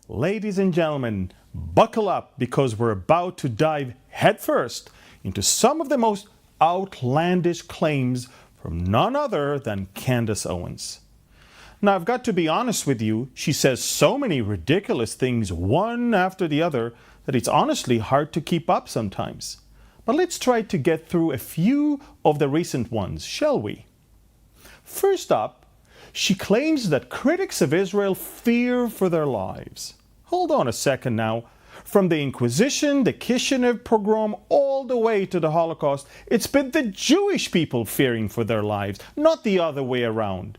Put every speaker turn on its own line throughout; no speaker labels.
Ladies and gentlemen, buckle up because we're about to dive headfirst into some of the most outlandish claims from none other than Candace Owens. Now, I've got to be honest with you, she says so many ridiculous things one after the other that it's honestly hard to keep up sometimes. But let's try to get through a few of the recent ones, shall we? First up, she claims that critics of Israel fear for their lives. Hold on a second now. From the Inquisition, the Kishinev pogrom, all the way to the Holocaust, it's been the Jewish people fearing for their lives, not the other way around.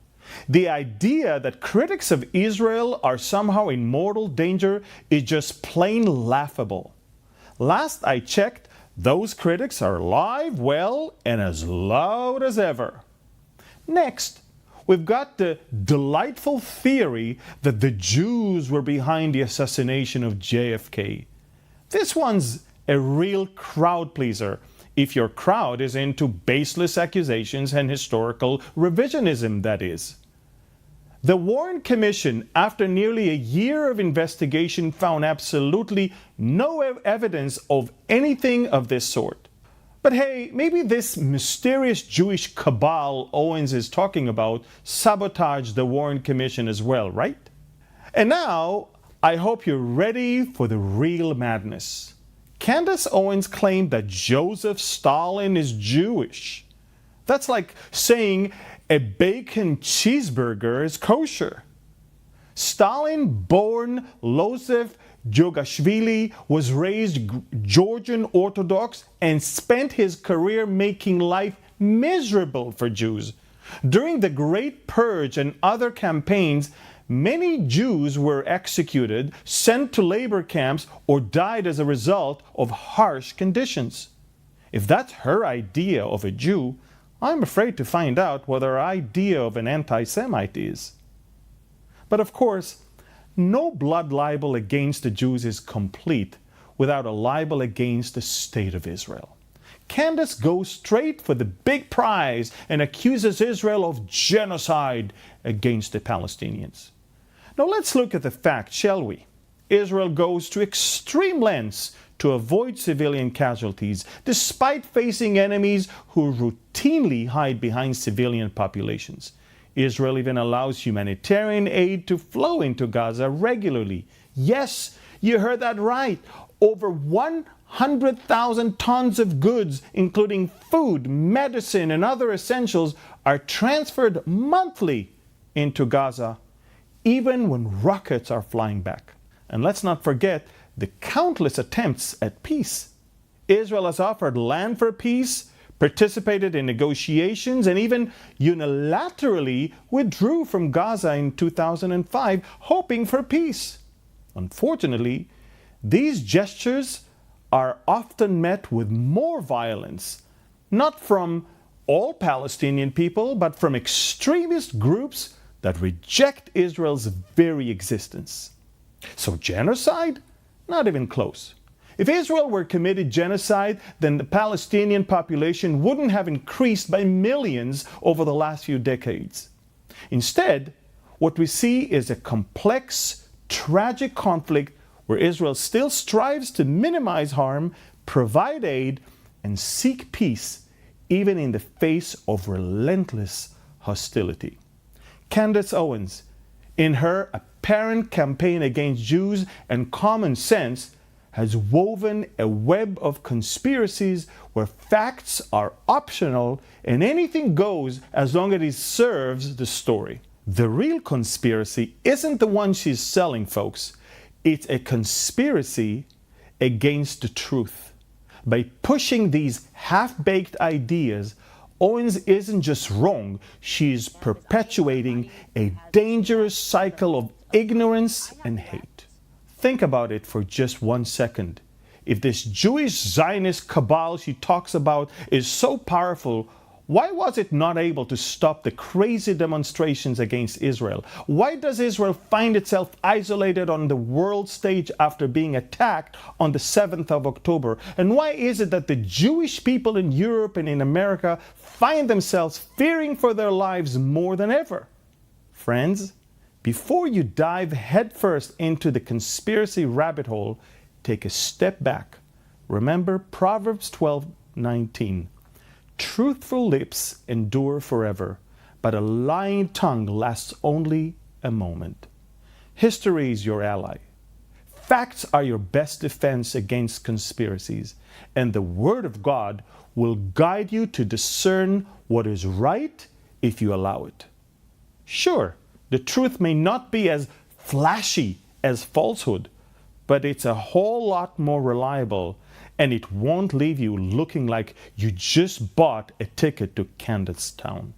The idea that critics of Israel are somehow in mortal danger is just plain laughable. Last I checked, those critics are alive, well, and as loud as ever. Next, we've got the delightful theory that the Jews were behind the assassination of JFK. This one's a real crowd pleaser, if your crowd is into baseless accusations and historical revisionism, that is. The Warren Commission, after nearly a year of investigation, found absolutely no evidence of anything of this sort. But hey, maybe this mysterious Jewish cabal Owens is talking about sabotaged the Warren Commission as well, right? And now, I hope you're ready for the real madness. Candace Owens claimed that Joseph Stalin is Jewish. That's like saying a bacon cheeseburger is kosher. Stalin-born Joseph Jogashvili was raised Georgian Orthodox and spent his career making life miserable for Jews. During the Great Purge and other campaigns, many Jews were executed, sent to labor camps, or died as a result of harsh conditions. If that's her idea of a Jew, I'm afraid to find out what her idea of an anti-Semite is. But of course, no blood libel against the Jews is complete without a libel against the State of Israel. Candace goes straight for the big prize and accuses Israel of genocide against the Palestinians. Now let's look at the facts, shall we? Israel goes to extreme lengths to avoid civilian casualties, despite facing enemies who routinely hide behind civilian populations. Israel even allows humanitarian aid to flow into Gaza regularly. Yes, you heard that right. Over 100,000 tons of goods, including food, medicine, and other essentials, are transferred monthly into Gaza, even when rockets are flying back. And let's not forget the countless attempts at peace. Israel has offered land for peace, participated in negotiations, and even unilaterally withdrew from Gaza in 2005, hoping for peace. Unfortunately, these gestures are often met with more violence, not from all Palestinian people, but from extremist groups that reject Israel's very existence. So genocide? Not even close. If Israel were committed genocide, then the Palestinian population wouldn't have increased by millions over the last few decades. Instead, what we see is a complex, tragic conflict where Israel still strives to minimize harm, provide aid, and seek peace, even in the face of relentless hostility. Candace Owens, in her apparent campaign against Jews and common sense, has woven a web of conspiracies where facts are optional and anything goes as long as it serves the story. The real conspiracy isn't the one she's selling, folks. It's a conspiracy against the truth. By pushing these half-baked ideas, Owens isn't just wrong, she's perpetuating a dangerous cycle of ignorance and hate. Think about it for just 1 second. If this Jewish Zionist cabal she talks about is so powerful, why was it not able to stop the crazy demonstrations against Israel? Why does Israel find itself isolated on the world stage after being attacked on the 7th of October? And why is it that the Jewish people in Europe and in America find themselves fearing for their lives more than ever? Friends, Before you dive headfirst into the conspiracy rabbit hole, take a step back. Remember Proverbs 12:19. Truthful lips endure forever, but a lying tongue lasts only a moment. History is your ally. Facts are your best defense against conspiracies, and the Word of God will guide you to discern what is right if you allow it. Sure, the truth may not be as flashy as falsehood, but it's a whole lot more reliable, and it won't leave you looking like you just bought a ticket to Candace Town.